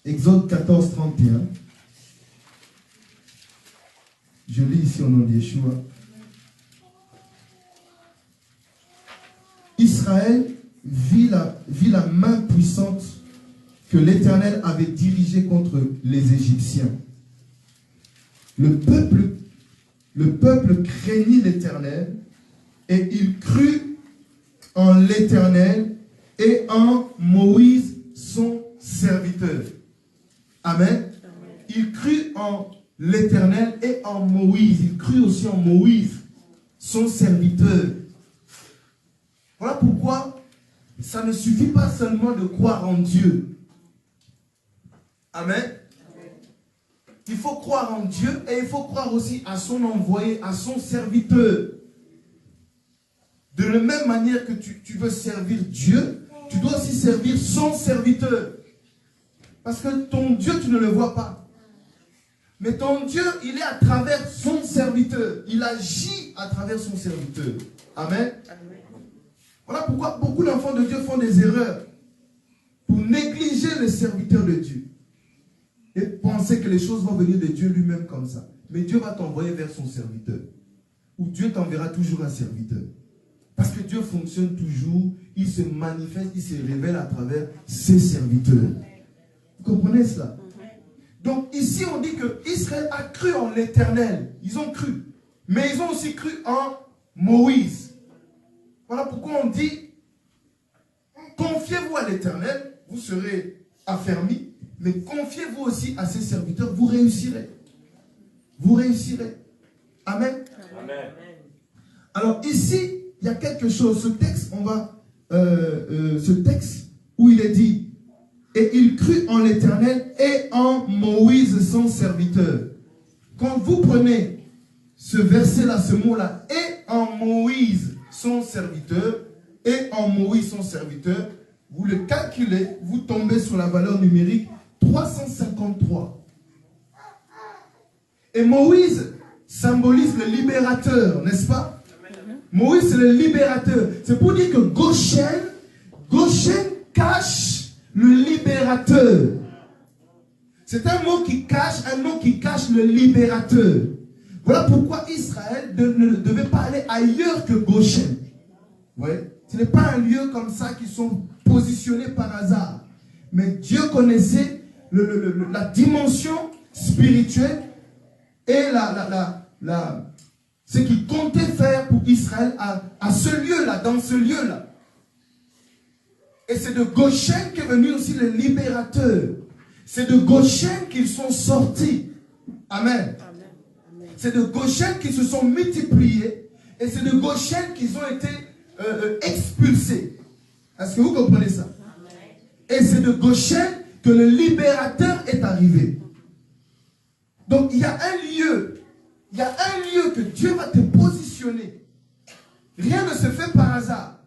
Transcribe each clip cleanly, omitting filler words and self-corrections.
Exode 14, 31. Je lis ici au nom de Yeshua. Israël vit la main puissante que l'Éternel avait dirigée contre les Égyptiens. Le peuple craignit l'Éternel et il crut en l'Éternel et en Moïse son serviteur. Amen. Il crut en l'Éternel et en Moïse. Il crut aussi en Moïse son serviteur. Voilà pourquoi ça ne suffit pas seulement de croire en Dieu. Amen. Il faut croire en Dieu et il faut croire aussi à son envoyé, à son serviteur. De la même manière que tu veux servir Dieu, tu dois aussi servir son serviteur. Parce que ton Dieu, tu ne le vois pas. Mais ton Dieu, il est à travers son serviteur. Il agit à travers son serviteur. Amen. Voilà pourquoi beaucoup d'enfants de Dieu font des erreurs pour négliger le serviteur de Dieu et penser que les choses vont venir de Dieu lui-même comme ça. Mais Dieu va t'envoyer vers son serviteur. Ou Dieu t'enverra toujours un serviteur. Parce que Dieu fonctionne toujours, il se manifeste, il se révèle à travers ses serviteurs. Vous comprenez cela? Donc ici on dit que Israël a cru en l'Éternel. Ils ont cru. Mais ils ont aussi cru en Moïse. Voilà pourquoi on dit, confiez-vous à l'Éternel, vous serez affermis, mais confiez-vous aussi à ses serviteurs, vous réussirez. Vous réussirez. Amen. Amen. Alors ici, il y a quelque chose, ce texte, ce texte où il est dit, et il crut en l'Éternel et en Moïse son serviteur. Quand vous prenez ce verset-là, ce mot-là, et en Moïse son serviteur, et en Moïse son serviteur, vous le calculez, vous tombez sur la valeur numérique 353. Et Moïse symbolise le libérateur, n'est-ce pas? Moïse c'est le libérateur. C'est pour dire que Goshen cache le libérateur. C'est un mot qui cache le libérateur. Voilà pourquoi Israël ne devait pas aller ailleurs que Goshen. Ouais. Ce n'est pas un lieu comme ça qui sont positionnés par hasard. Mais Dieu connaissait la dimension spirituelle et ce qu'il comptait faire pour Israël à ce lieu-là, dans ce lieu-là. Et c'est de Goshen qu'est venu aussi le libérateur. C'est de Goshen qu'ils sont sortis. Amen. C'est de Goshen qu'ils se sont multipliés. Et c'est de Goshen qu'ils ont été expulsés. Est-ce que vous comprenez ça? Et c'est de Goshen que le libérateur est arrivé. Donc il y a un lieu. Il y a un lieu que Dieu va te positionner. Rien ne se fait par hasard.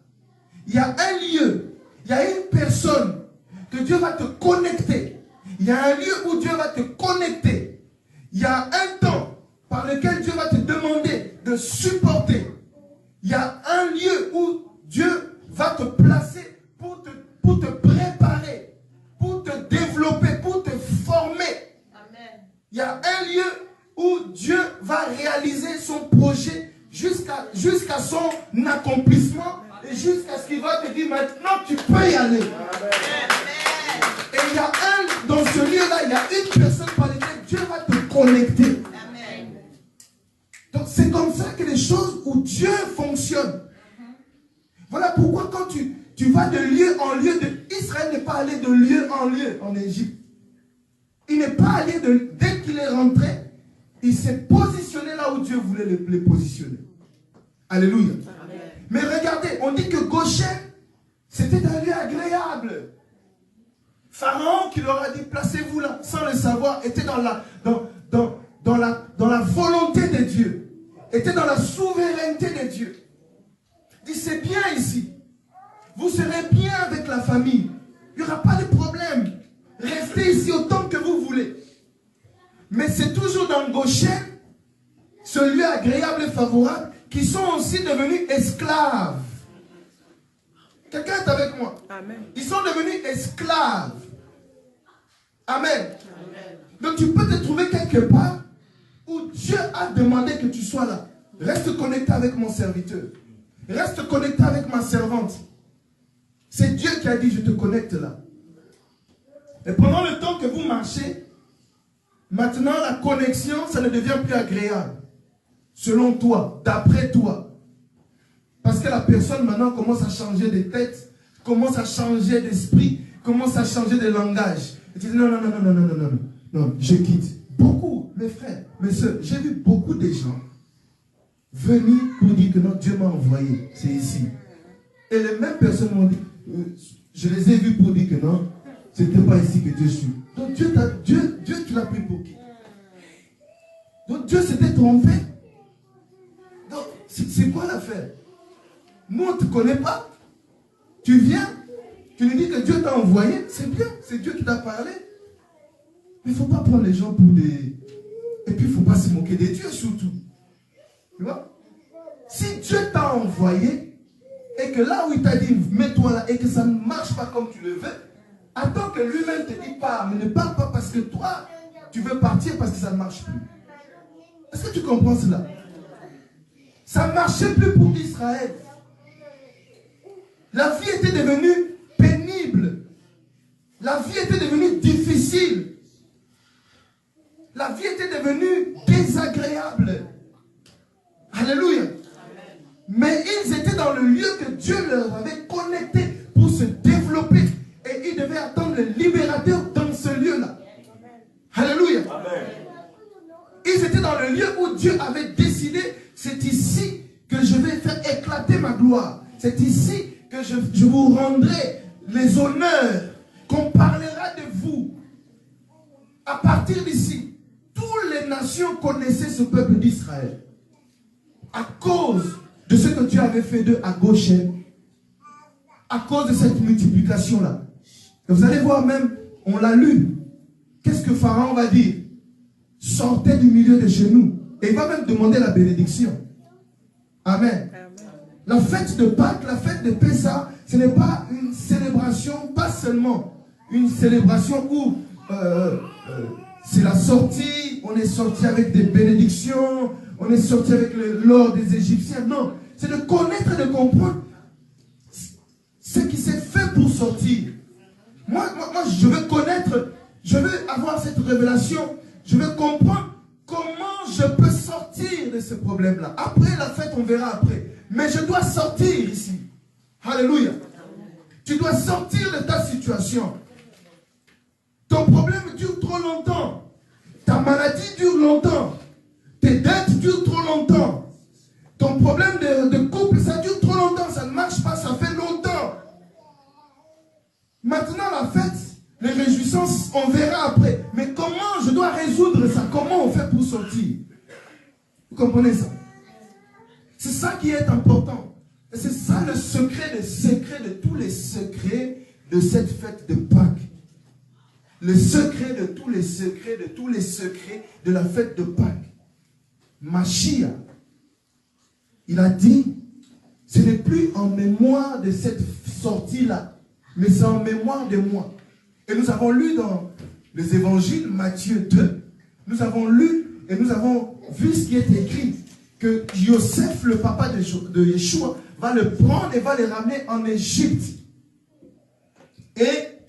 Il y a un lieu. Il y a une personne que Dieu va te connecter. Il y a un lieu où Dieu va te connecter. Il y a un temps par lequel Dieu va te demander de supporter. Il y a un lieu où Dieu va te placer pour te préparer, pour te développer, pour te former. Amen. Il y a un lieu où Dieu va réaliser son projet jusqu'à son accomplissement et jusqu'à ce qu'il va te dire maintenant tu peux y aller. Amen. Et il y a dans ce lieu-là, il y a une personne par laquelle Dieu va te connecter. Amen. Donc c'est comme ça que les choses où Dieu fonctionne. Voilà pourquoi quand tu vas de lieu en lieu, Israël n'est pas allé de lieu en lieu en Égypte. Il n'est pas allé dès qu'il est rentré, il s'est positionné là où Dieu voulait les positionner. Alléluia. Amen. Mais regardez, on dit que Goshen, c'était un lieu agréable. Pharaon qui leur a dit placez-vous là, sans le savoir, était dans la volonté de Dieu, était dans la souveraineté de Dieu. Il dit c'est bien ici, vous serez bien avec la famille, il n'y aura pas de problème, restez ici autant que vous voulez. Mais c'est toujours dans Goshen, ce lieu agréable et favorable, qui sont aussi devenus esclaves. Quelqu'un est avec moi? Amen. Ils sont devenus esclaves. Amen. Donc tu peux te trouver quelque part où Dieu a demandé que tu sois là. Reste connecté avec mon serviteur. Reste connecté avec ma servante. C'est Dieu qui a dit, je te connecte là. Et pendant le temps que vous marchez, maintenant la connexion, ça ne devient plus agréable. Selon toi, d'après toi. Parce que la personne maintenant commence à changer de tête, commence à changer d'esprit, commence à changer de langage. Et tu dis non, non, non, non, non, non, non, non, non, je quitte. Beaucoup, mes frères, mes soeurs, j'ai vu beaucoup de gens venir pour dire que non, Dieu m'a envoyé, c'est ici. Et les mêmes personnes m'ont dit, je les ai vus pour dire que non, c'était pas ici que Dieu suit. Donc Dieu tu l'as pris pour qui? Donc Dieu s'était trompé. Donc c'est quoi l'affaire? Nous on ne te connaît pas. Tu viens, tu nous dis que Dieu t'a envoyé, c'est bien, c'est Dieu qui t'a parlé. Mais il ne faut pas prendre les gens pour des... Et puis il ne faut pas se moquer des dieux surtout. Tu vois? Si Dieu t'a envoyé, et que là où il t'a dit, mets-toi là, et que ça ne marche pas comme tu le veux, attends que lui-même te dise, pars, mais ne pars pas parce que toi, tu veux partir parce que ça ne marche plus. Est-ce que tu comprends cela? Ça ne marchait plus pour Israël. La vie était devenue pénible. La vie était devenue difficile. La vie était devenue désagréable. Alléluia. Mais ils étaient dans le lieu que Dieu leur avait connecté pour se développer. Et ils devaient attendre le libérateur dans ce lieu-là. Alléluia. Amen. Ils étaient dans le lieu où Dieu avait décidé, c'est ici que je vais faire éclater ma gloire. C'est ici que je vous rendrai les honneurs, qu'on parlera de vous. À partir d'ici, toutes les nations connaissaient ce peuple d'Israël. À cause de ce que Dieu avait fait d'eux à Goshen, à cause de cette multiplication-là. Et vous allez voir même, on l'a lu, qu'est-ce que Pharaon va dire? Sortez du milieu de chez nous. Et il va même demander la bénédiction. Amen. La fête de Pâques, la fête de Pessah, ce n'est pas une célébration, pas seulement une célébration où c'est la sortie, on est sorti avec des bénédictions, on est sorti avec l'or des Égyptiens. Non, c'est de connaître et de comprendre ce qui s'est fait pour sortir. Moi, je veux connaître, je veux avoir cette révélation, je veux comprendre comment je peux sortir de ce problème-là. Après la fête, on verra après. Mais je dois sortir ici. Alléluia. Tu dois sortir de ta situation. Ton problème dure trop longtemps. Ta maladie dure longtemps. Tes dettes durent trop longtemps. Ton problème de couple, ça dure trop longtemps. Ça ne marche pas, ça fait longtemps. Maintenant, la fête, les réjouissances, on verra après. Mais comment je dois résoudre ça? Comment on fait pour sortir? Vous comprenez ça? C'est ça qui est important. Et c'est ça le secret des secrets de tous les secrets de cette fête de Pâques. Le secret de tous les secrets, de tous les secrets de la fête de Pâques. Mashiach, il a dit, ce n'est plus en mémoire de cette sortie-là, mais c'est en mémoire de moi. Et nous avons lu dans les évangiles, Matthieu 2, nous avons lu et nous avons vu ce qui est écrit, que Joseph, le papa de Yeshua, va le prendre et va le ramener en Égypte. Et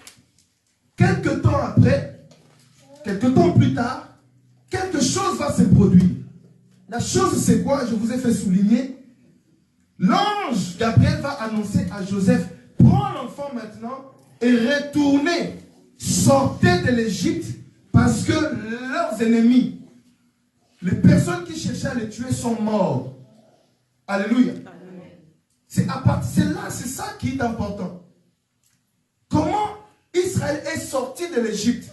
quelques temps après, quelques temps plus tard, quelque chose va se produire. La chose, c'est quoi? Je vous ai fait souligner. L'ange Gabriel va annoncer à Joseph, prends l'enfant maintenant et retournez, sortez de l'Égypte parce que leurs ennemis, les personnes qui cherchaient à les tuer sont morts. Alléluia. C'est là, c'est ça qui est important. Comment Israël est sorti de l'Égypte?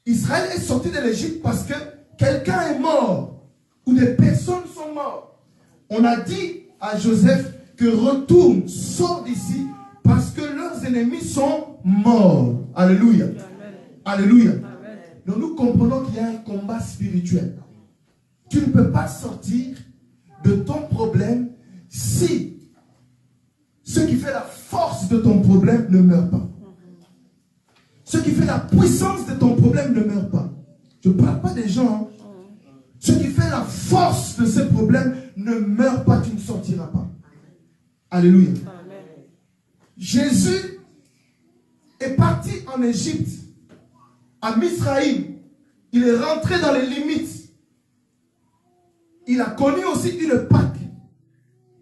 Israël est sorti de l'Égypte parce que quelqu'un est mort ou des personnes sont mortes. On a dit à Joseph que retourne, sors d'ici parce que leurs ennemis sont morts. Alléluia. Amen. Alléluia. Amen. Donc nous comprenons qu'il y a un combat spirituel. Tu ne peux pas sortir de ton problème si ce qui fait la force de ton problème ne meurt pas. Ce qui fait la puissance de ton problème ne meurt pas. Je ne parle pas des gens. Hein. Ce qui fait la force de ce problème ne meurt pas, tu ne sortiras pas. Alléluia. Amen. Jésus est parti en Égypte, à Misraïm. Il est rentré dans les limites. Il a connu aussi une Pâque.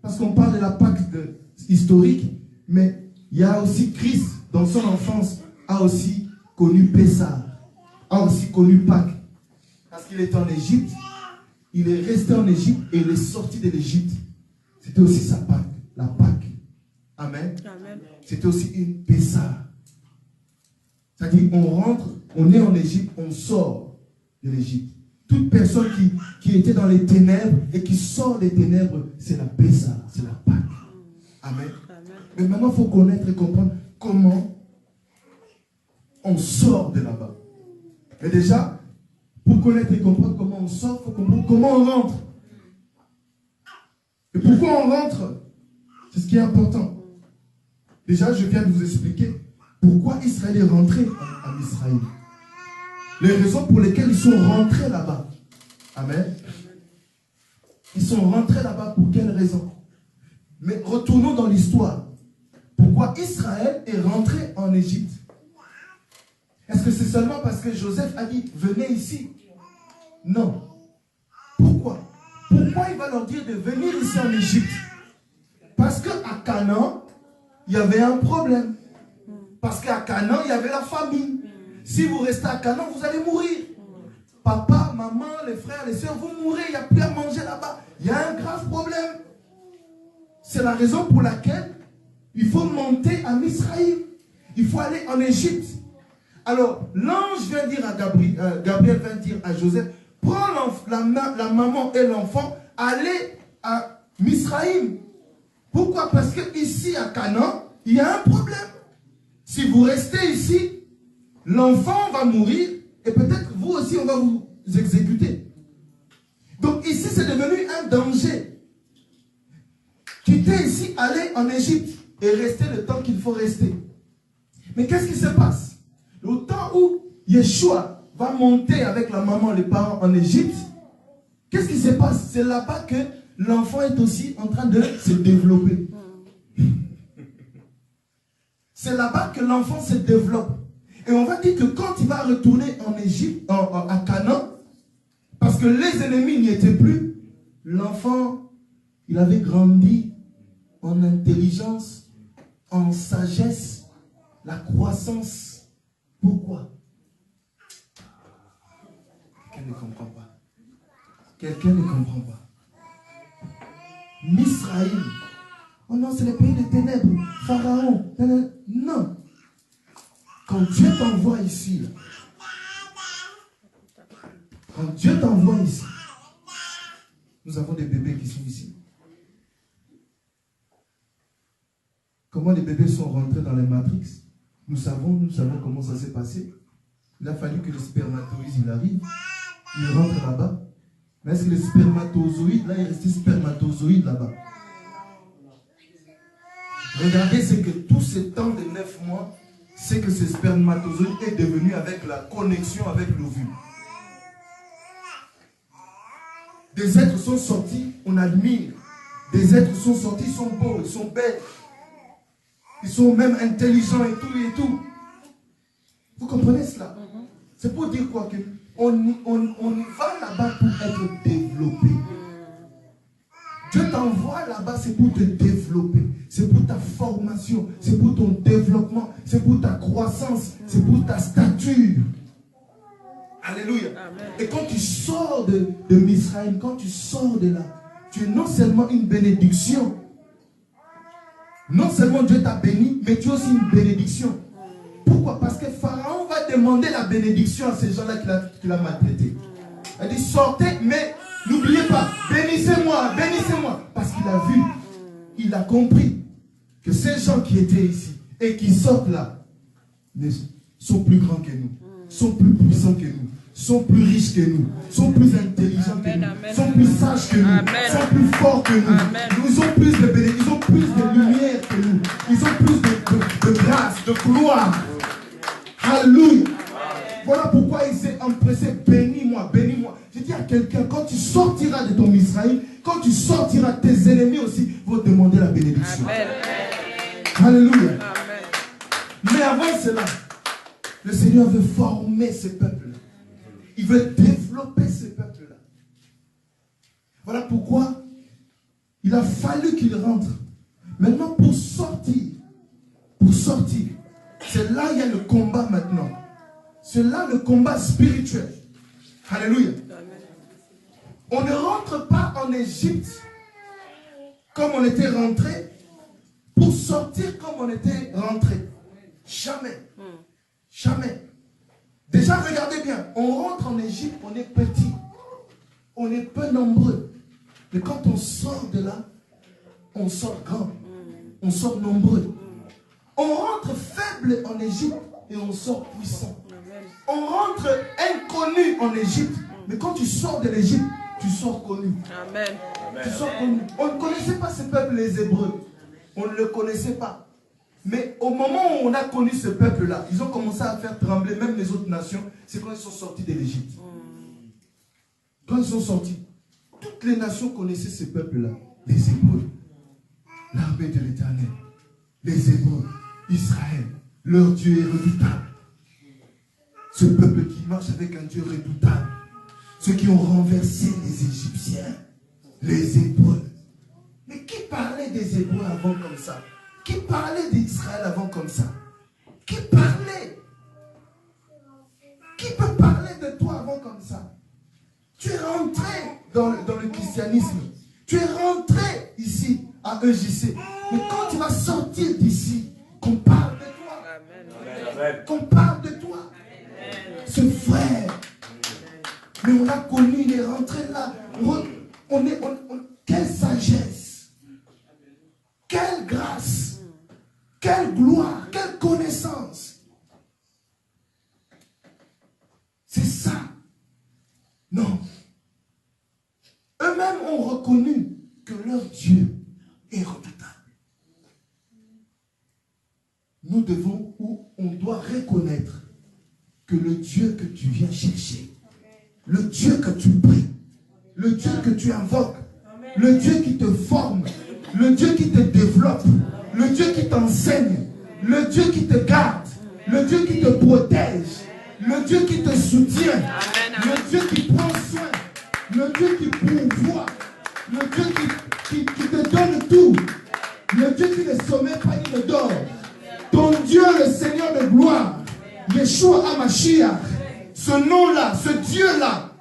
Parce qu'on parle de la Pâque historique, mais il y a aussi Christ, dans son enfance, a aussi connu Pessah, a aussi connu Pâques. Parce qu'il était en Égypte, il est resté en Égypte et il est sorti de l'Égypte. C'était aussi sa Pâque, la Pâque. Amen. Amen. C'était aussi une Pessah. C'est-à-dire, on rentre, on est en Égypte, on sort de l'Égypte. Toute personne qui était dans les ténèbres et qui sort des ténèbres, c'est la Pessah, c'est la Pâque. Amen. Amen. Mais maintenant, il faut connaître et comprendre comment on sort de là-bas. Mais déjà, pour connaître et comprendre comment on sort, il faut comprendre comment on rentre. Et pourquoi on rentre? C'est ce qui est important. Déjà, je viens de vous expliquer pourquoi Israël est rentré en Israël. Les raisons pour lesquelles ils sont rentrés là-bas. Amen. Ils sont rentrés là-bas pour quelles raisons? Mais retournons dans l'histoire. Pourquoi Israël est rentré en Égypte? Est-ce que c'est seulement parce que Joseph a dit, venez ici? Non. Pourquoi? Pourquoi il va leur dire de venir ici en Égypte? Parce qu'à Canaan, il y avait un problème. Parce qu'à Canaan, il y avait la famine. Si vous restez à Canaan, vous allez mourir. Papa, maman, les frères, les sœurs, vous mourrez, il n'y a plus à manger là-bas. Il y a un grave problème. C'est la raison pour laquelle il faut monter à Misraïm. Il faut aller en Égypte. Alors, l'ange vient dire à Gabriel vient dire à Joseph, prends la maman et l'enfant, allez à Misraïm. Pourquoi? Parce que ici à Canaan, il y a un problème. Si vous restez ici, l'enfant va mourir et peut-être vous aussi on va vous exécuter. Donc ici c'est devenu un danger. Quitter ici, aller en Égypte et rester le temps qu'il faut rester. Mais qu'est-ce qui se passe? Le temps où Yeshua va monter avec la maman, les parents en Égypte, qu'est-ce qui se passe? C'est là-bas que l'enfant est aussi en train de se développer. C'est là-bas que l'enfant se développe. Et on va dire que quand il va retourner en Égypte, à Canaan, parce que les ennemis n'y étaient plus, l'enfant, il avait grandi en intelligence, en sagesse, la croissance. Pourquoi? Quelqu'un ne comprend pas. Quelqu'un ne comprend pas. Misraïm. Oh non, c'est le pays des ténèbres. Pharaon. Non. Quand Dieu t'envoie ici, là, quand Dieu t'envoie ici, nous avons des bébés qui sont ici. Comment les bébés sont rentrés dans les matrix? Nous savons comment ça s'est passé. Il a fallu que le spermatozoïde il arrive, il rentre là-bas. Mais est-ce que le spermatozoïde, là, il est resté spermatozoïde là-bas? Regardez, c'est que tout ce temps de 9 mois, c'est que ce spermatozoïde est devenu avec la connexion avec l'ovule. Des êtres sont sortis, on admire. Des êtres sont sortis, ils sont beaux, ils sont belles. Ils sont même intelligents et tout et tout. Vous comprenez cela? C'est pour dire quoi? On va là-bas pour être développé. Dieu t'envoie là-bas, c'est pour te développer. C'est pour ta formation. C'est pour ton développement. C'est pour ta croissance. C'est pour ta stature. Alléluia. Amen. Et quand tu sors de Misraïm, quand tu sors de là, tu es non seulement une bénédiction. Non seulement Dieu t'a béni, mais tu es aussi une bénédiction. Pourquoi? Parce que Pharaon va demander la bénédiction à ces gens-là qu'il a maltraités. Il dit, sortez, mais n'oubliez pas, bénissez-moi, bénissez-moi. Parce qu'il a vu, il a compris que ces gens qui étaient ici et qui sortent là sont plus grands que nous, sont plus puissants que nous, sont plus riches que nous, sont plus intelligents que nous, sont plus sages que nous, sont plus forts que nous. Ils ont plus de bénédictions, ils ont plus de lumière que nous, ils ont plus de grâce, de gloire. Alléluia. Voilà pourquoi il s'est empressé. Bénis-moi, bénis-moi. Je dis à quelqu'un, quand tu sortiras de ton Israël, quand tu sortiras, tes ennemis aussi vont demander la bénédiction. Amen. Alléluia. Amen. Mais avant cela, le Seigneur veut former ce peuple-là. Il veut développer ce peuple-là. Voilà pourquoi il a fallu qu'il rentre. Maintenant, pour sortir, c'est là il y a le combat maintenant. C'est là le combat spirituel. Alléluia. On ne rentre pas en Égypte comme on était rentré pour sortir comme on était rentré. Jamais. Jamais. Déjà, regardez bien. On rentre en Égypte, on est petit. On est peu nombreux. Mais quand on sort de là, on sort grand. On sort nombreux. On rentre faible en Égypte et on sort puissant. On rentre inconnu en Égypte. Mais quand tu sors de l'Égypte, tu sors connu. Amen. Tu sors connu. On ne connaissait pas ce peuple, les Hébreux. On ne le connaissait pas. Mais au moment où on a connu ce peuple-là, ils ont commencé à faire trembler même les autres nations. C'est quand ils sont sortis de l'Égypte. Quand ils sont sortis, toutes les nations connaissaient ce peuple-là. Les Hébreux, l'armée de l'Éternel, les Hébreux, Israël, leur Dieu est redoutable. Ce peuple qui marche avec un Dieu redoutable. Ceux qui ont renversé les Égyptiens, les Hébreux. Mais qui parlait des Hébreux avant comme ça? Qui parlait d'Israël avant comme ça? Qui parlait? Qui peut parler de toi avant comme ça? Tu es rentré dans le christianisme. Tu es rentré ici à EJC. Mais quand tu vas sortir d'ici, qu'on parle de toi. Qu'on parle de toi. Ce frère. Mais on l'a connu, il est rentré là. Quelle sagesse. Quelle grâce. Quelle gloire. Quelle connaissance. C'est ça. Non. Eux-mêmes ont reconnu que leur Dieu est redoutable. Nous devons, ou on doit reconnaître que le Dieu que tu viens chercher, le Dieu que tu pries, le Dieu que tu invoques, le Dieu qui te forme, le Dieu qui te développe, le Dieu qui t'enseigne, le Dieu qui te garde, le Dieu qui te protège, le Dieu qui te soutient, le Dieu qui prend soin, le Dieu qui pourvoit, le Dieu qui te donne tout, le Dieu qui ne sommeille pas ni ne dort. Ton Dieu, le Seigneur de gloire, Yeshua HaMashiach, ce nom-là, ce Dieu-là,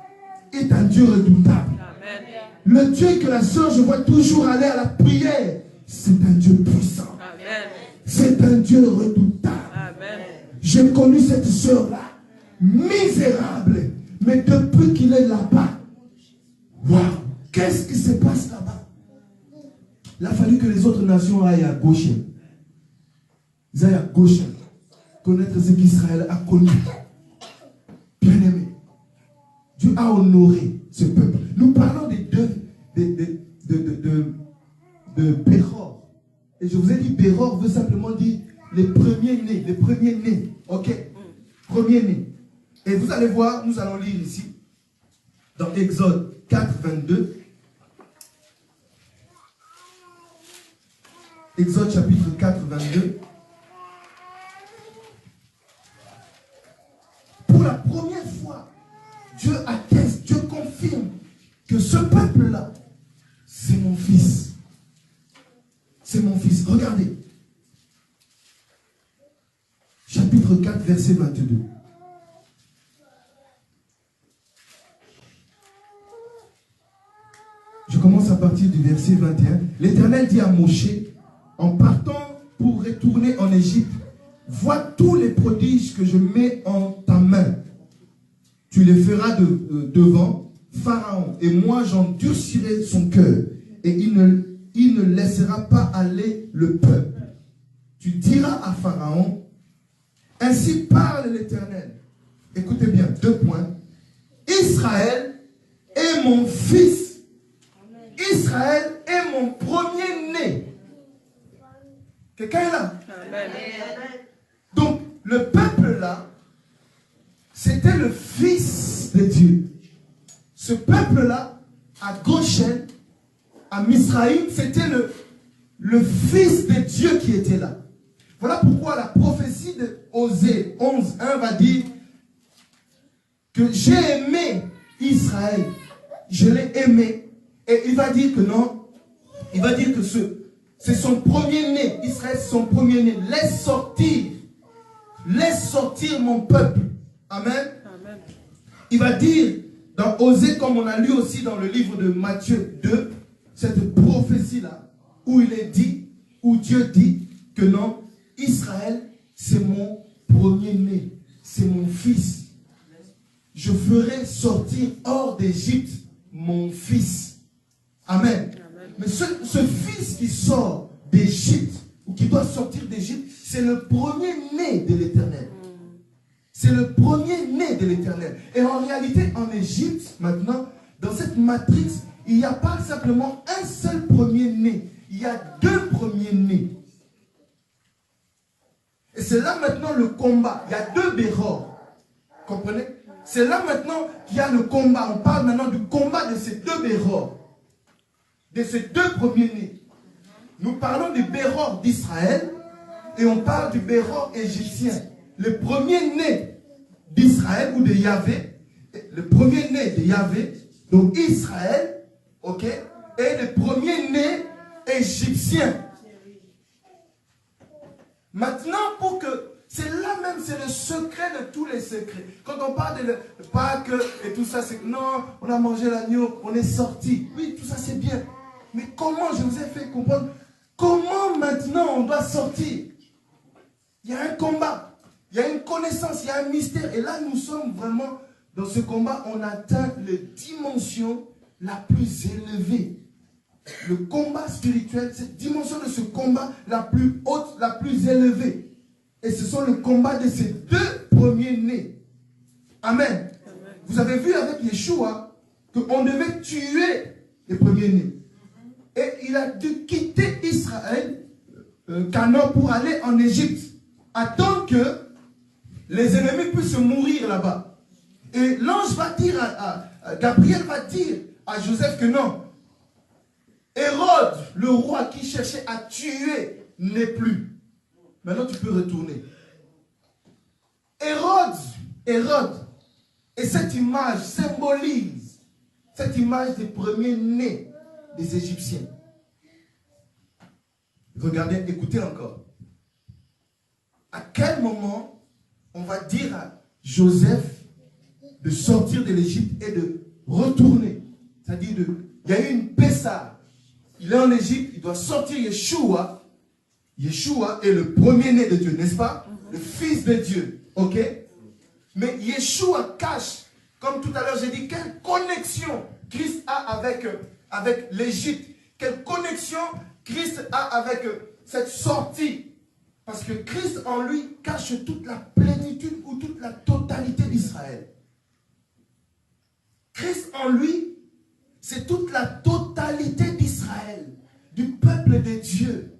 est un Dieu redoutable. Amen. Le Dieu que la sœur, je vois toujours aller à la prière, c'est un Dieu puissant. C'est un Dieu redoutable. J'ai connu cette sœur-là, misérable, mais depuis qu'il est là-bas, waouh, qu'est-ce qui se passe là-bas? Il a fallu que les autres nations aillent à gauche. Ils aillent à gauche. Connaître ce qu'Israël a connu. Bien aimé. Dieu a honoré ce peuple. Nous parlons des de Béror. Et je vous ai dit, Béror veut simplement dire les premiers-nés. Les premiers-nés. Ok? Premiers-nés. Et vous allez voir, nous allons lire ici, dans Exode 4, 22. Exode chapitre 4, 22. Pour la première fois, Dieu atteste, Dieu confirme que ce peuple-là, c'est mon fils. C'est mon fils. Regardez. Chapitre 4, verset 22. Je commence à partir du verset 21. L'Éternel dit à Moshe, en partant pour retourner en Égypte, vois tous les prodiges que je mets en ta main. Tu les feras devant Pharaon. Et moi, j'endurcirai son cœur. Et il ne laissera pas aller le peuple. Tu diras à Pharaon, ainsi parle l'Éternel. Écoutez bien, 2 points. Israël est mon fils. Israël est mon premier-né. Quelqu'un est là? Amen. Donc, le peuple là, c'était le Fils de Dieu. Ce peuple-là, à Goshen, à Misraïm, c'était le Fils de Dieu qui était là. Voilà pourquoi la prophétie de Osée 11:1 va dire que j'ai aimé Israël, je l'ai aimé. Et il va dire que non, il va dire que c'est son premier-né, Israël c'est son premier-né. Laisse sortir mon peuple. Amen. Amen. Il va dire dans Osée, comme on a lu aussi dans le livre de Matthieu 2, cette prophétie-là, où il est dit, où Dieu dit que non, Israël, c'est mon premier-né, c'est mon fils. Je ferai sortir hors d'Égypte mon fils. Amen. Amen. Mais ce fils qui sort d'Égypte, ou qui doit sortir d'Égypte, c'est le premier-né de l'Éternel. C'est le premier-né de l'Éternel. Et en réalité, en Égypte, maintenant, dans cette matrice, il n'y a pas simplement un seul premier-né. Il y a deux premiers-nés. Et c'est là maintenant le combat. Il y a deux Bérors. Comprenez? C'est là maintenant qu'il y a le combat. On parle maintenant du combat de ces deux Bérors. De ces deux premiers-nés. Nous parlons du Béror d'Israël et on parle du Béror égyptien. Le premier-né d'Israël ou de Yahvé, le premier-né de Yahvé, donc Israël, ok, et le premier-né égyptien. Maintenant, pour que, c'est là même, c'est le secret de tous les secrets. Quand on parle de Pâques et tout ça, c'est que non, on a mangé l'agneau, on est sorti. Oui, tout ça c'est bien. Mais comment, je vous ai fait comprendre, comment maintenant on doit sortir? Il y a un combat, il y a une connaissance, il y a un mystère. Et là, nous sommes vraiment dans ce combat, on atteint les dimensions la plus élevée. Le combat spirituel, cette dimension de ce combat la plus haute, la plus élevée. Et ce sont le combat de ces deux premiers-nés. Amen. Amen. Vous avez vu avec Yeshua qu'on devait tuer les premiers-nés. Et il a dû quitter Israël, Canaan, pour aller en Égypte. Attendre que les ennemis puissent mourir là-bas. Et l'ange va dire, Gabriel va dire à Joseph que non. Hérode, le roi qui cherchait à tuer, n'est plus. Maintenant tu peux retourner. Hérode. Et cette image symbolise cette image des premiers-nés des Égyptiens. Regardez, écoutez encore. À quel moment on va dire à Joseph de sortir de l'Égypte et de retourner? C'est-à-dire, il y a eu une Pessah. Il est en Égypte, il doit sortir Yeshua. Yeshua est le premier-né de Dieu, n'est-ce pas? Le Fils de Dieu, ok? Mais Yeshua cache, comme tout à l'heure j'ai dit, quelle connexion Christ a avec l'Égypte. Quelle connexion Christ a avec cette sortie. Parce que Christ en lui cache toute la plénitude ou toute la totalité d'Israël. Christ en lui, c'est toute la totalité d'Israël, du peuple de Dieu.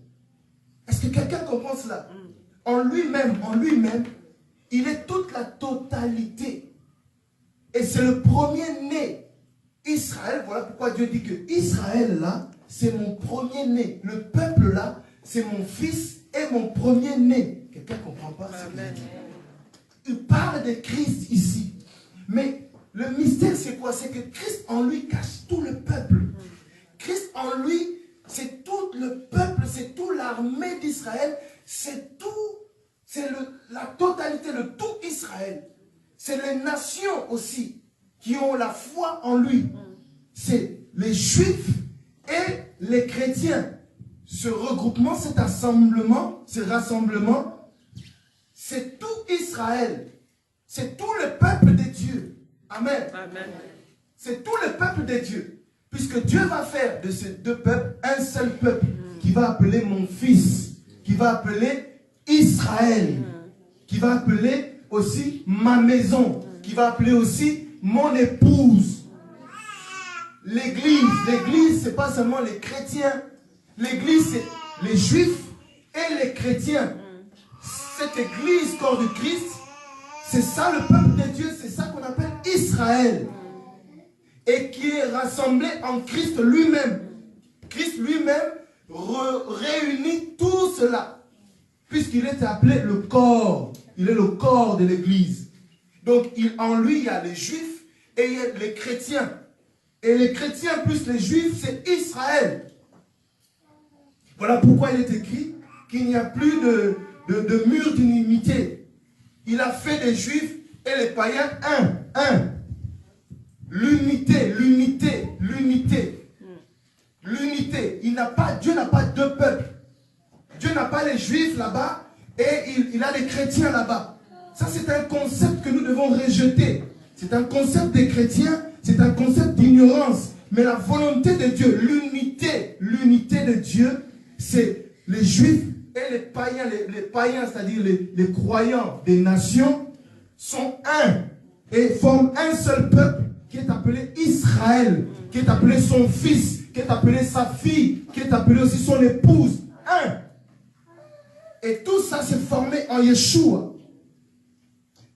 Est-ce que quelqu'un comprend cela? En lui-même, il est toute la totalité. Et c'est le premier-né. Israël, voilà pourquoi Dieu dit que Israël là, c'est mon premier-né. Le peuple là, c'est mon fils et mon premier-né. Quelqu'un ne comprend pas ce qu'il dit? Il parle de Christ ici. Mais le mystère c'est quoi? C'est que Christ en lui cache tout le peuple. Christ en lui, c'est tout le peuple, c'est toute l'armée d'Israël, c'est tout, c'est la totalité, le tout Israël. C'est les nations aussi qui ont la foi en lui. C'est les Juifs et les chrétiens. Ce regroupement, cet assemblement, ce rassemblement, c'est tout Israël. C'est tout le peuple de Dieu. Amen. Amen. C'est tout le peuple de Dieu. Puisque Dieu va faire de ces deux peuples un seul peuple qui va appeler mon fils, qui va appeler Israël, qui va appeler aussi ma maison, qui va appeler aussi mon épouse. L'église, ce n'est pas seulement les chrétiens. L'église, c'est les juifs et les chrétiens. Cette église, corps de Christ, C'est ça le peuple de Dieu, c'est ça qu'on appelle Israël. Et qui est rassemblé en Christ lui-même. Christ lui-même réunit tout cela. Puisqu'il est appelé le corps. Il est le corps de l'Église. Donc en lui, il y a les Juifs et il y a les chrétiens. Et les chrétiens plus les Juifs, c'est Israël. Voilà pourquoi il est écrit qu'il n'y a plus de mur d'inimité. Il a fait des Juifs et les païens un. L'unité, l'unité, l'unité. L'unité. Dieu n'a pas deux peuples. Dieu n'a pas les Juifs là-bas et il a les chrétiens là-bas. Ça, c'est un concept que nous devons rejeter. C'est un concept des chrétiens, c'est un concept d'ignorance. Mais la volonté de Dieu, l'unité de Dieu, c'est les Juifs et les païens. Les païens, c'est-à-dire les croyants des nations, sont un et forment un seul peuple qui est appelé Israël, qui est appelé son fils, qui est appelé sa fille, qui est appelé aussi son épouse. Un. Et tout ça s'est formé en Yeshua.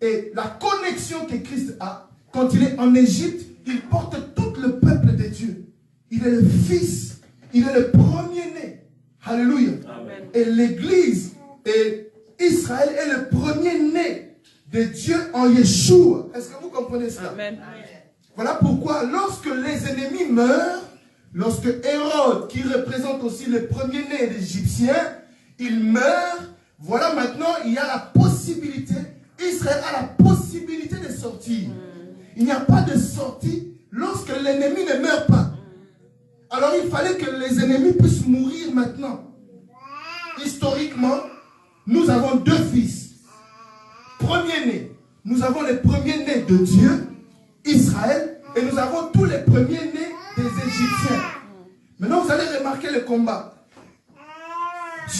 Et la connexion que Christ a, quand il est en Égypte, il porte tout le peuple de Dieu. Il est le fils, il est le premier-né. Alléluia. Amen. Et l'Église, et Israël est le premier-né de Dieu en Yeshua. Est-ce que vous comprenez cela? Amen. Voilà pourquoi lorsque les ennemis meurent, lorsque Hérode, qui représente aussi le premier-né des Égyptiens, il meurt, voilà maintenant il y a la possibilité, Israël a la possibilité de sortir. Il n'y a pas de sortie lorsque l'ennemi ne meurt pas. Alors il fallait que les ennemis puissent mourir maintenant. Historiquement, nous avons deux fils. Premier-né, nous avons les premiers-nés de Dieu, Israël, et nous avons tous les premiers-nés des Égyptiens. Maintenant, vous allez remarquer le combat.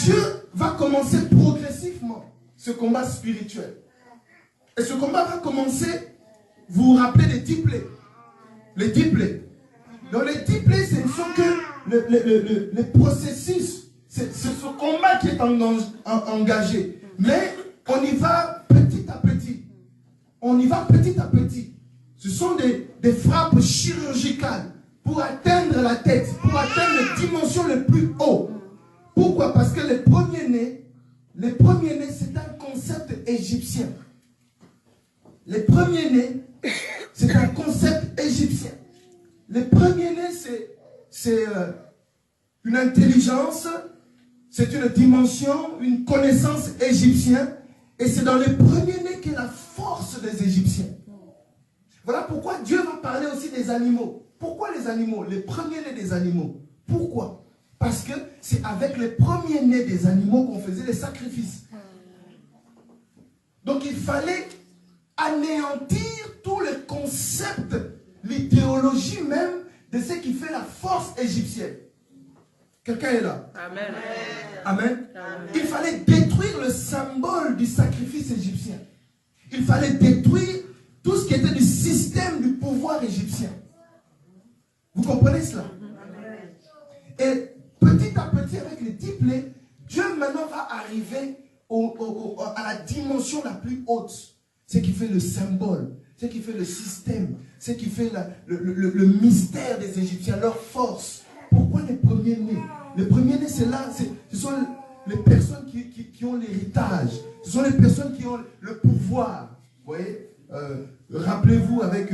Dieu va commencer progressivement ce combat spirituel. Et ce combat va commencer, vous vous rappelez des 10 plaies. Les 10 plaies. Donc les 10 plaies, ce ne sont que le processus. C'est ce combat qui est engagé. Mais on y va petit à petit. On y va petit à petit. Ce sont des frappes chirurgicales pour atteindre la tête, pour atteindre les dimensions les plus hautes. Pourquoi? Parce que les premiers-nés, c'est un concept égyptien. Les premiers-nés, c'est un concept égyptien. Les premiers-nés, c'est une intelligence, c'est une dimension, une connaissance égyptienne. Et c'est dans les premiers-nés qu'est la force des Égyptiens. Voilà pourquoi Dieu va parler aussi des animaux. Pourquoi les animaux? Les premiers-nés des animaux. Pourquoi? Parce que c'est avec les premiers-nés des animaux qu'on faisait les sacrifices. Donc il fallait anéantir tous les concepts, l'idéologie même de ce qui fait la force égyptienne. Quelqu'un est là? Amen. Amen. Amen. Il fallait détruire le symbole du sacrifice égyptien. Il fallait détruire tout ce qui était du système du pouvoir égyptien. Vous comprenez cela? Et petit à petit, avec les 10 plaies, Dieu maintenant va arriver à la dimension la plus haute. Ce qui fait le symbole, ce qui fait le système, ce qui fait le mystère des Égyptiens, leur force. Pourquoi les premiers-nés? Les premiers-nés, c'est là, ce sont les personnes qui ont l'héritage. Ce sont les personnes qui ont le pouvoir. Vous voyez, rappelez-vous avec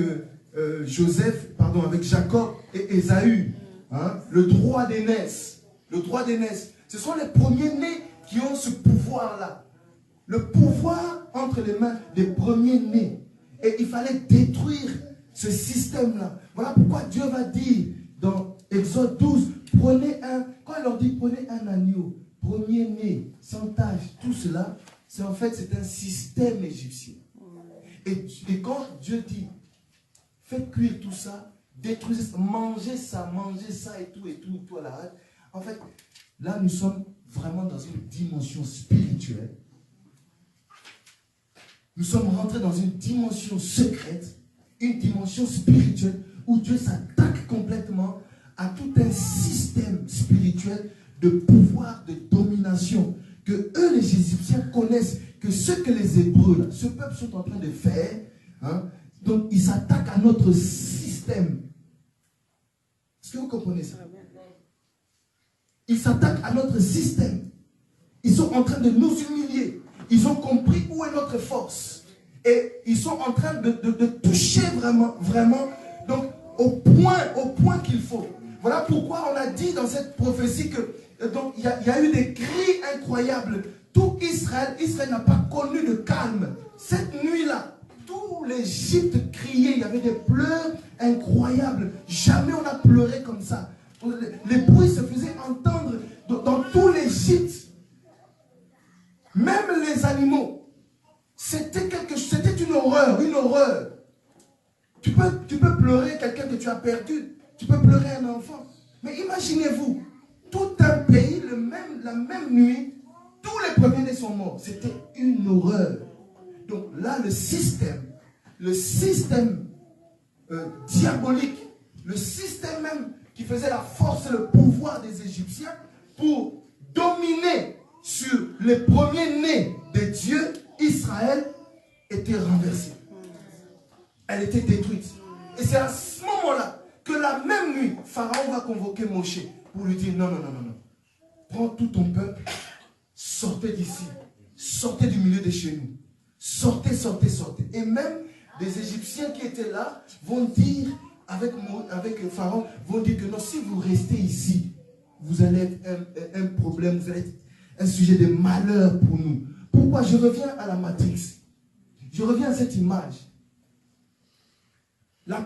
avec Jacob et Ésaü. Hein, le droit d'aînesse. Le droit d'aînesse. Ce sont les premiers-nés qui ont ce pouvoir-là. Le pouvoir entre les mains des premiers-nés. Et il fallait détruire ce système-là. Voilà pourquoi Dieu va dire dans Exode 12, quand il leur dit prenez un agneau, premier-né, sans tache, tout cela, c'est un système égyptien. Et quand Dieu dit, faites cuire tout ça, détruisez ça, mangez ça et tout à la hâte. En fait, là nous sommes vraiment dans une dimension spirituelle. Nous sommes rentrés dans une dimension secrète, une dimension spirituelle où Dieu s'attaque complètement à tout un système spirituel de pouvoir, de domination, que eux, les Égyptiens, connaissent que ce que les Hébreux, là, ce peuple, sont en train de faire, hein, donc ils s'attaquent à notre système. Est-ce que vous comprenez ça? Ils s'attaquent à notre système. Ils sont en train de nous humilier. Ils ont compris où est notre force. Et ils sont en train de toucher vraiment, donc au point qu'il faut. Voilà pourquoi on a dit dans cette prophétie que donc il y a eu des cris incroyables. Tout Israël n'a pas connu de calme. Cette nuit-là, tout l'Égypte criait. Il y avait des pleurs incroyables. Jamais on a pleuré comme ça. Les bruits se faisaient entendre dans tout l'Égypte. Même les animaux. C'était une horreur, une horreur. Tu peux pleurer quelqu'un que tu as perdu. Tu peux pleurer un enfant. Mais imaginez-vous, tout un pays, la même nuit, tous les premiers-nés sont morts. C'était une horreur. Donc là, le système diabolique, le système même qui faisait la force et le pouvoir des Égyptiens pour dominer sur les premiers-nés de Dieu, Israël, était renversée. Elle était détruite. Et c'est à ce moment-là que la même nuit, Pharaon va convoquer Moshe pour lui dire non. Prends tout ton peuple, sortez d'ici, sortez du milieu de chez nous. Sortez. Et même des Égyptiens qui étaient là vont dire, avec Pharaon, vont dire que non, si vous restez ici, vous allez être un problème, vous allez être un sujet de malheur pour nous. Pourquoi? Je reviens à la Matrix. Je reviens à cette image. La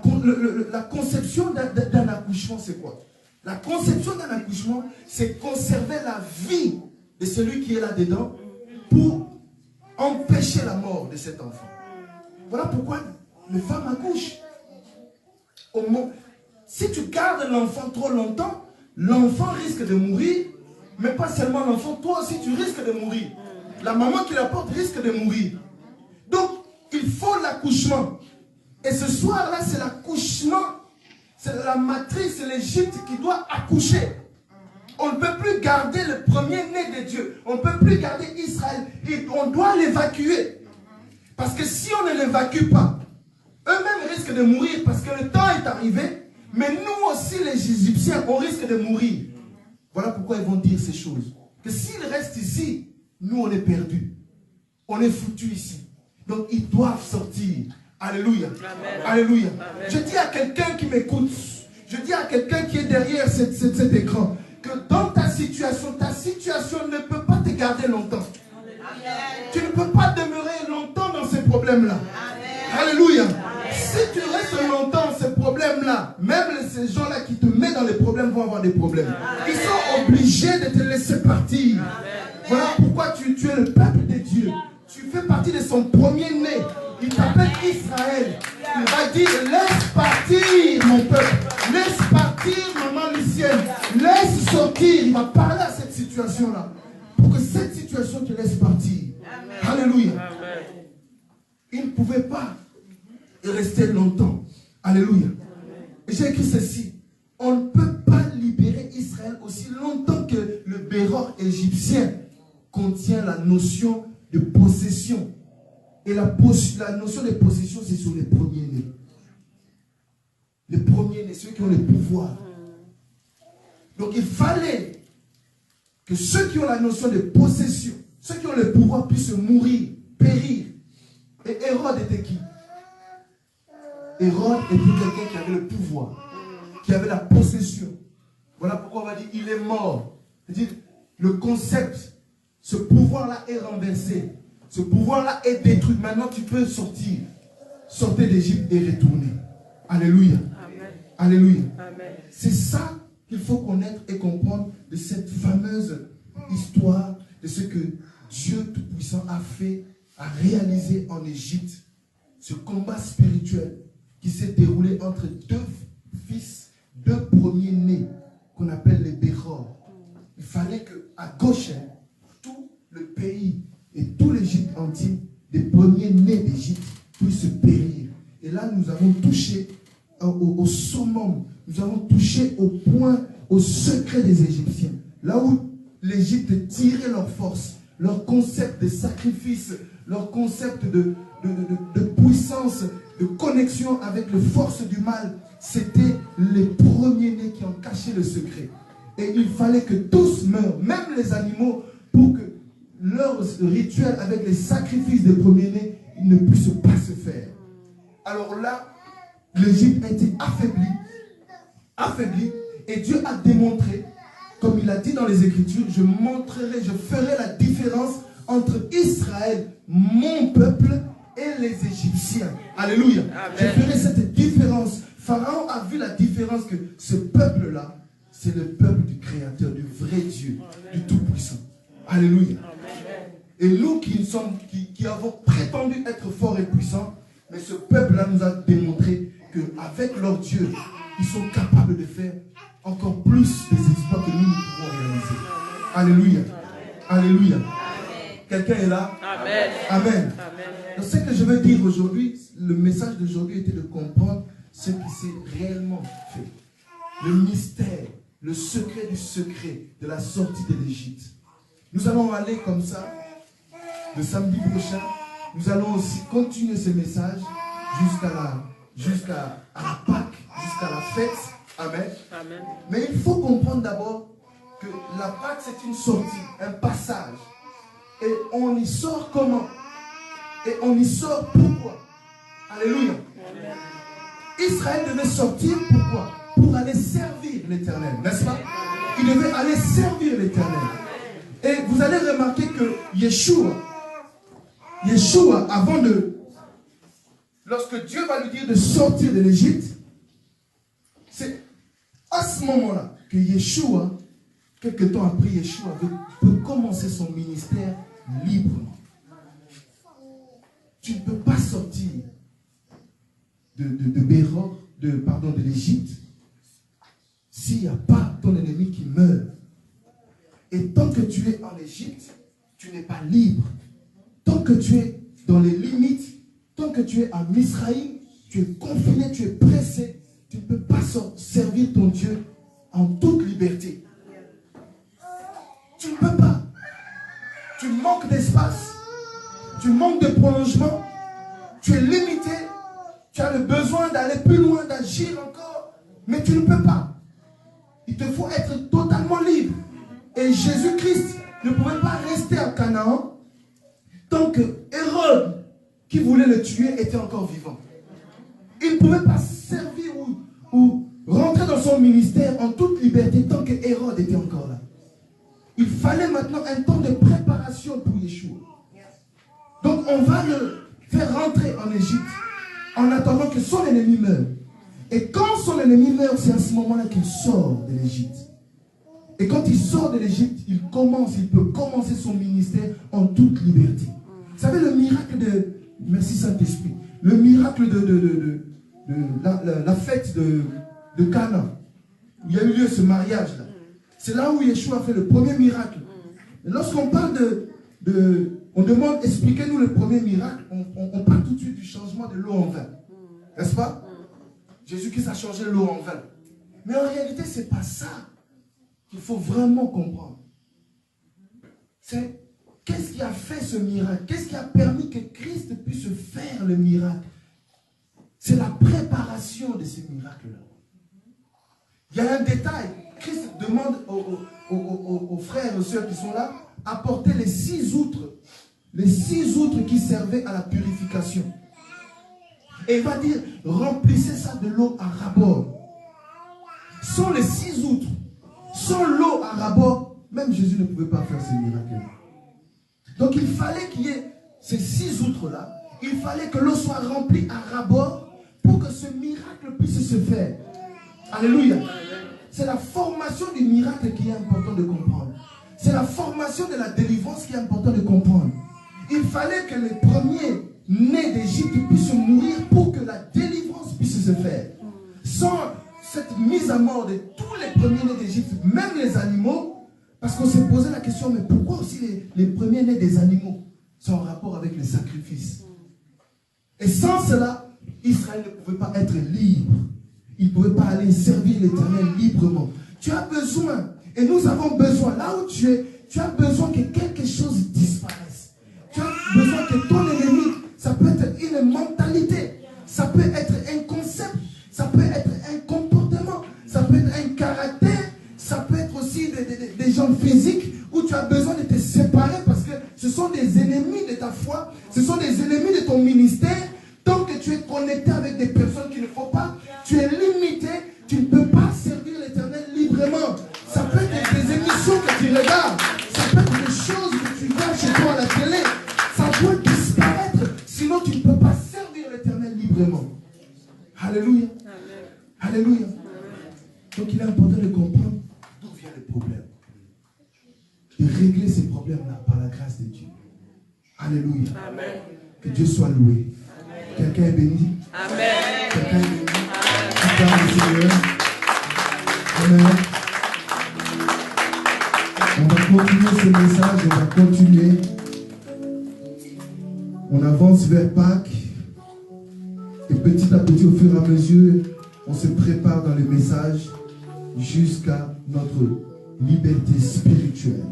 conception d'un accouchement, c'est quoi? La conception d'un accouchement, c'est conserver la vie de celui qui est là-dedans pour empêcher la mort de cet enfant. Voilà pourquoi les femmes accouchent. Si tu gardes l'enfant trop longtemps, l'enfant risque de mourir, mais pas seulement l'enfant, toi aussi tu risques de mourir. La maman qui la porte risque de mourir. Donc, il faut l'accouchement. Et ce soir-là, c'est l'accouchement. C'est la matrice, c'est l'Égypte qui doit accoucher. On ne peut plus garder le premier-né de Dieu. On ne peut plus garder Israël. On doit l'évacuer. Parce que si on ne l'évacue pas, eux-mêmes risquent de mourir parce que le temps est arrivé. Mais nous aussi, les Égyptiens, on risque de mourir. Voilà pourquoi ils vont dire ces choses. Que s'ils restent ici, nous, on est perdus. On est foutus ici. Donc, ils doivent sortir. Alléluia. Amen. Alléluia. Amen. Je dis à quelqu'un qui m'écoute, je dis à quelqu'un qui est derrière cet écran, que dans ta situation ne peut pas te garder longtemps. Amen. Tu ne peux pas demeurer longtemps dans ces problèmes-là. Alléluia. Amen. Si tu restes longtemps dans ces problèmes-là, même ces gens-là qui te mettent dans les problèmes vont avoir des problèmes. Amen. Ils sont obligés de te laisser partir. Amen. Voilà pourquoi tu es le peuple de Dieu. Tu fais partie de son premier-né. Il t'appelle Israël. Il va dire, laisse partir mon peuple. Laisse partir maman Lucienne. Laisse sortir. Il va parler à cette situation-là. Pour que cette situation te laisse partir. Amen. Alléluia. Amen. Il ne pouvait pas rester longtemps. Alléluia. Et j'ai écrit ceci. On ne peut pas libérer Israël aussi longtemps que le Béror égyptien contient la notion de possession. Et la notion de possession, c'est sur les premiers-nés. Les premiers-nés, ceux qui ont le pouvoir. Donc il fallait que ceux qui ont la notion de possession, ceux qui ont le pouvoir puissent mourir, périr. Et Hérode était qui? Hérode était quelqu'un qui avait le pouvoir, qui avait la possession. Voilà pourquoi on va dire il est mort. C'est-à-dire, le concept, ce pouvoir-là est renversé. Ce pouvoir-là est détruit. Maintenant, tu peux sortir. Sortez d'Égypte et retourner. Alléluia. Amen. Alléluia. C'est ça qu'il faut connaître et comprendre de cette fameuse histoire de ce que Dieu Tout-Puissant a fait, a réalisé en Égypte. Ce combat spirituel qui s'est déroulé entre deux premiers-nés qu'on appelle les Béror. Il fallait qu'à Goshen, tout le pays et tout l'Égypte entier, des premiers-nés d'Égypte, puissent périr. Et là, nous avons touché au summum, nous avons touché au secret des Égyptiens. Là où l'Égypte tirait leur force, leur concept de sacrifice, leur concept de puissance, de connexion avec les forces du mal, c'était les premiers-nés qui ont caché le secret. Et il fallait que tous meurent, même les animaux, pour que leur rituel avec les sacrifices des premiers-nés ne puisse pas se faire. Alors là, l'Égypte a été affaiblie, et Dieu a démontré, comme il a dit dans les Écritures, je ferai la différence entre Israël, mon peuple, et les Égyptiens. Alléluia. Amen. Je ferai cette différence. Pharaon a vu la différence que ce peuple-là, c'est le peuple du Créateur, du vrai Dieu, du Tout-Puissant. Alléluia. Amen. Et nous qui avons prétendu être forts et puissants, mais ce peuple-là nous a démontré qu'avec leur Dieu, ils sont capables de faire encore plus des exploits que nous pouvons réaliser. Alléluia. Alléluia. Quelqu'un est là? Amen. Amen. Donc ce que je veux dire aujourd'hui, le message d'aujourd'hui était de comprendre ce qui s'est réellement fait. Le mystère, le secret du secret de la sortie de l'Égypte. Nous allons aller comme ça, le samedi prochain, nous allons aussi continuer ce message jusqu'à la Pâque, jusqu'à la fête. Amen. Amen. Mais il faut comprendre d'abord que la Pâque c'est une sortie, un passage. Et on y sort comment? Et on y sort pourquoi? Alléluia. Amen. Israël devait sortir pourquoi? Pour aller servir l'Éternel, n'est-ce pas? Il devait aller servir l'Éternel. Et vous allez remarquer que Yeshua, lorsque Dieu va lui dire de sortir de l'Égypte, c'est à ce moment-là que Yeshua, quelque temps après, Yeshua peut commencer son ministère librement. Tu ne peux pas sortir de l'Égypte s'il n'y a pas ton ennemi qui meurt. Et tant que tu es en Égypte, tu n'es pas libre. Tant que tu es dans les limites, tant que tu es en Misraïm, tu es confiné, tu es pressé, tu ne peux pas servir ton Dieu en toute liberté. Tu ne peux pas. Tu manques d'espace, tu manques de prolongement, tu es limité, tu as le besoin d'aller plus loin, d'agir encore, mais tu ne peux pas. Il te faut être totalement libre. Et Jésus-Christ ne pouvait pas rester à Canaan tant que Hérode, qui voulait le tuer, était encore vivant. Il ne pouvait pas servir ou rentrer dans son ministère en toute liberté tant que Hérode était encore là. Il fallait maintenant un temps de préparation pour Yeshua. Donc on va le faire rentrer en Égypte en attendant que son ennemi meure. Et quand son ennemi meurt, c'est à ce moment-là qu'il sort de l'Égypte. Et quand il sort de l'Égypte, il peut commencer son ministère en toute liberté. Vous savez, le miracle de... Merci Saint-Esprit. Le miracle de la fête de Cana, où il y a eu lieu ce mariage-là. C'est là où Yeshua a fait le premier miracle. Et lorsqu'on parle on demande, expliquez-nous le premier miracle, on parle tout de suite du changement de l'eau en vin. N'est-ce pas? Jésus-Christ a changé l'eau en vin. Mais en réalité, ce n'est pas ça qu'il faut vraiment comprendre. C'est qu'est-ce qui a fait ce miracle? Qu'est-ce qui a permis que Christ puisse faire le miracle? C'est la préparation de ce miracle-là. Il y a un détail. Christ demande aux frères et aux sœurs qui sont là, apporter les 6 outres. Les 6 outres qui servaient à la purification. Et il va dire, remplissez ça de l'eau à rabord. Sans les 6 outres, sans l'eau à rabord, même Jésus ne pouvait pas faire ce miracle. Donc il fallait qu'il y ait ces 6 outres-là. Il fallait que l'eau soit remplie à rabord pour que ce miracle puisse se faire. Alléluia. C'est la formation du miracle qui est important de comprendre. C'est la formation de la délivrance qui est important de comprendre. Il fallait que les premiers nés d'Égypte puissent mourir pour que la délivrance puisse se faire. Sans cette mise à mort de tous les premiers nés d'Égypte, même les animaux, parce qu'on s'est posé la question, mais pourquoi aussi les premiers nés des animaux sont en rapport avec les sacrifices? Et sans cela, Israël ne pouvait pas être libre. Il ne pouvait pas aller servir l'Éternel librement. Tu as besoin, et nous avons besoin, là où tu es, tu as besoin que quelque chose mentalité, ça peut être un concept, ça peut être un comportement, ça peut être un caractère, ça peut être aussi des gens physiques où tu as besoin de te séparer parce que ce sont des ennemis de ta foi, ce sont des ennemis de ton ministère. Tant que tu es connecté avec des personnes qu'il ne faut pas, tu es limité, tu ne peux pas servir l'Éternel librement. Ça peut être des émissions que tu regardes, ça peut être des choses que tu vois chez toi à la télé, ça doit disparaître, sinon tu ne peux pas servir l'Éternel librement. Alléluia. Alléluia. Donc il est important de comprendre d'où vient le problème. De régler ces problèmes-là par la grâce de Dieu. Alléluia. Amen. Que Dieu soit loué. Quelqu'un est béni. Amen. Quelqu'un est béni. Amen. Amen. On va continuer ce message, on va continuer. On avance vers Pâques. Et petit à petit, au fur et à mesure, on se prépare dans le message jusqu'à notre liberté spirituelle.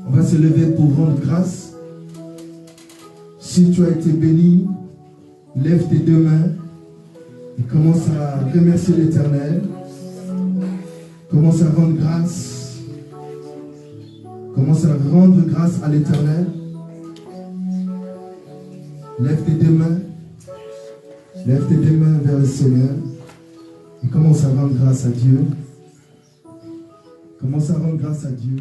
On va se lever pour rendre grâce. Si tu as été béni, lève tes deux mains et commence à remercier l'Éternel. Commence à rendre grâce. Commence à rendre grâce à l'Éternel. Lève tes deux mains. Lève tes deux mains vers le Seigneur. Et commence à rendre grâce à Dieu. Commence à rendre grâce à Dieu.